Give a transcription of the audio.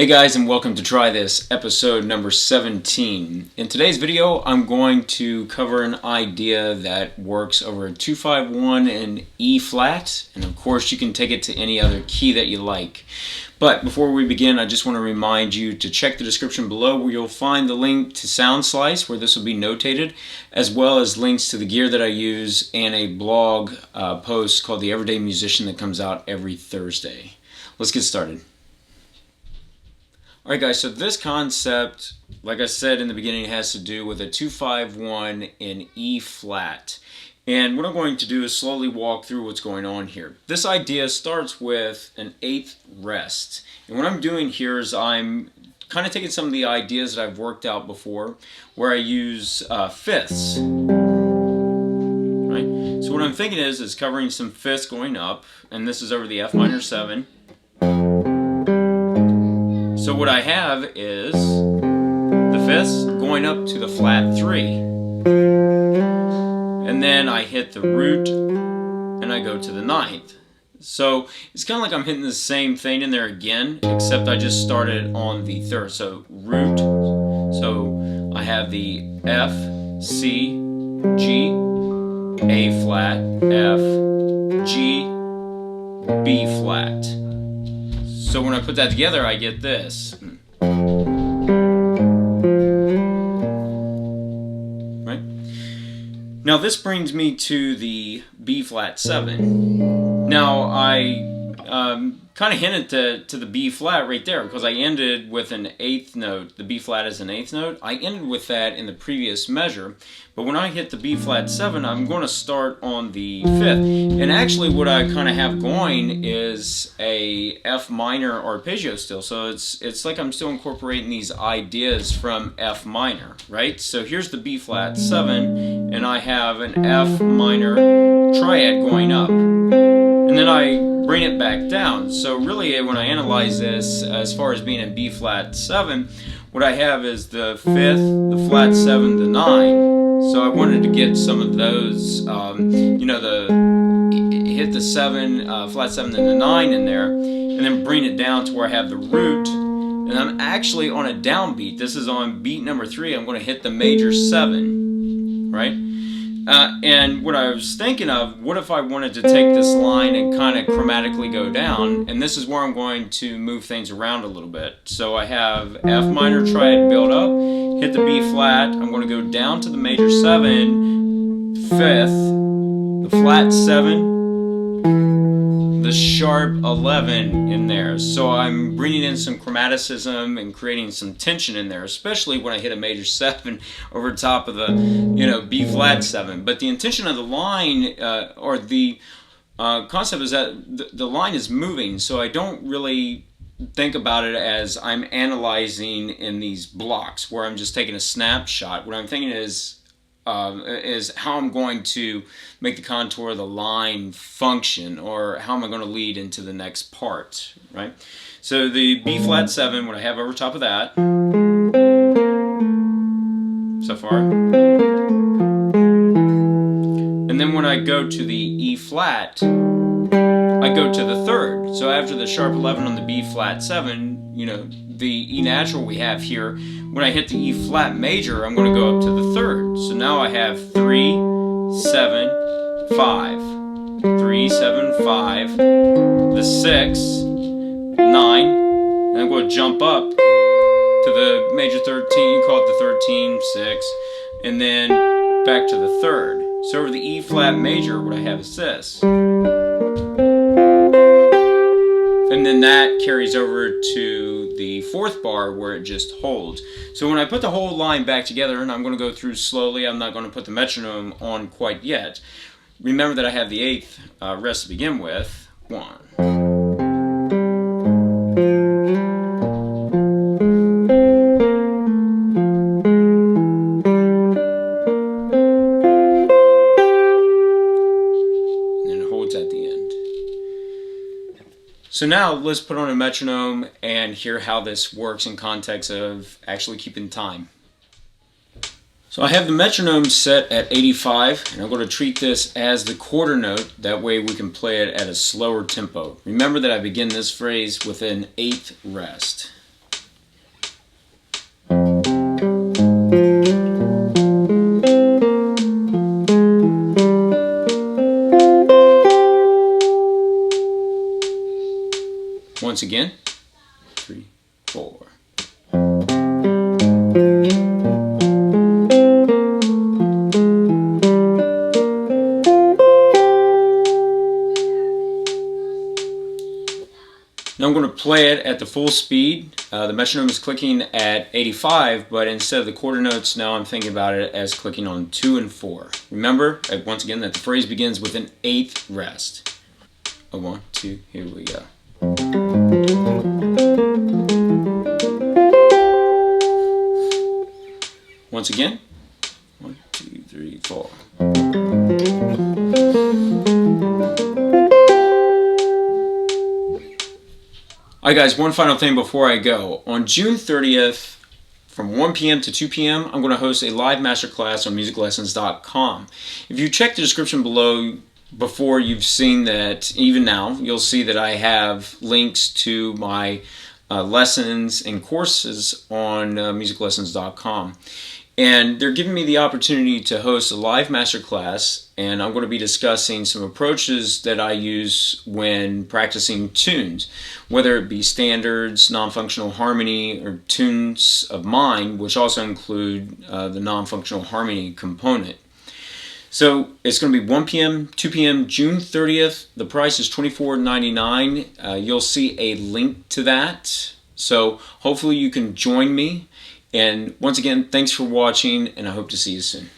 Hey guys, and welcome to Try This, episode number 17. In today's video, I'm going to cover an idea that works over a 2-5-1 in E flat, and of course you can take it to any other key that you like. But before we begin, I just want to remind you to check the description below where you'll find the link to Soundslice, where this will be notated, as well as links to the gear that I use and a blog post called The Everyday Musician that comes out every Thursday. Let's get started. Alright guys, so this concept, like I said in the beginning, has to do with a 2-5-1 in E flat. And what I'm going to do is slowly walk through what's going on here. This idea starts with an 8th rest. And what I'm doing here is I'm kind of taking some of the ideas that I've worked out before, where I use fifths. Right? So what I'm thinking is covering some fifths going up, and this is over the F minor 7. So what I have is the fifths going up to the flat 3. And then I hit the root and I go to the 9th. So it's kind of like I'm hitting the same thing in there again, except I just started on the 3rd. So root, so I have the F, C, G, A flat, F, G, B flat. So when I put that together, I get this. Right? Now this brings me to the B flat 7. Now I kind of hinted to the B flat right there because I ended with an 8th note. The B flat is an 8th note. I ended with that in the previous measure. But when I hit the B flat 7, I'm going to start on the 5th. And actually what I kind of have going is a F minor arpeggio still. So it's like I'm still incorporating these ideas from F minor, right? So here's the B flat 7, and I have an F minor triad going up. And then I bring it back down. So really when I analyze this as far as being in B flat 7, what I have is the 5th, the flat 7, the 9. So I wanted to get some of those, hit the 7, flat 7 and the 9 in there, and then bring it down to where I have the root, and I'm actually on a downbeat. This is on beat number 3. I'm going to hit the major 7, right? And what I was thinking of, what if I wanted to take this line and kind of chromatically go down, and this is where I'm going to move things around a little bit. So I have F minor triad build up, hit the B flat, I'm going to go down to the major 7, 5th, the flat 7, the sharp 11 in there. So I'm bringing in some chromaticism and creating some tension in there, especially when I hit a major 7 over top of the, B flat 7. But the intention of the line, or the concept is that the line is moving, so I don't really think about it as I'm analyzing in these blocks where I'm just taking a snapshot. What I'm thinking is how I'm going to make the contour of the line function, or how am I going to lead into the next part, right? So the B flat 7, what I have over top of that, so far, and then when I go to the E flat, I go to the 3rd. So after the sharp 11 on the B flat 7, the E natural we have here, when I hit the E flat major, I'm going to go up to the 3rd. So now I have 3, 7, 5. 3, 7, 5, the 6, 9, and I'm going to jump up to the major 13, call it the 13, 6, and then back to the 3rd. So over the E flat major, what I have is this. And then that carries over to the 4th bar where it just holds. So when I put the whole line back together, and I'm going to go through slowly, I'm not going to put the metronome on quite yet. Remember that I have the 8th rest to begin with. 1. So now let's put on a metronome and hear how this works in context of actually keeping time. So I have the metronome set at 85, and I'm going to treat this as the quarter note. That way we can play it at a slower tempo. Remember that I begin this phrase with an 8th rest. Once again, 3, 4. Now I'm going to play it at the full speed. The metronome is clicking at 85, but instead of the quarter notes, now I'm thinking about it as clicking on 2 and 4. Remember, once again, that the phrase begins with an 8th rest. 1, 2, here we go. Once again, 1, 2, 3, 4. Alright guys, one final thing before I go. On June 30th, from 1 p.m. to 2 p.m., I'm going to host a live masterclass on musiclessons.com. If you check the description below before, you've seen that, even now, you'll see that I have links to my lessons and courses on musiclessons.com. And they're giving me the opportunity to host a live masterclass, and I'm going to be discussing some approaches that I use when practicing tunes, whether it be standards, non-functional harmony, or tunes of mine, which also include the non-functional harmony component. So it's going to be 1 p.m., 2 p.m., June 30th. The price is $24.99. You'll see a link to that. So hopefully you can join me. And once again, thanks for watching, and I hope to see you soon.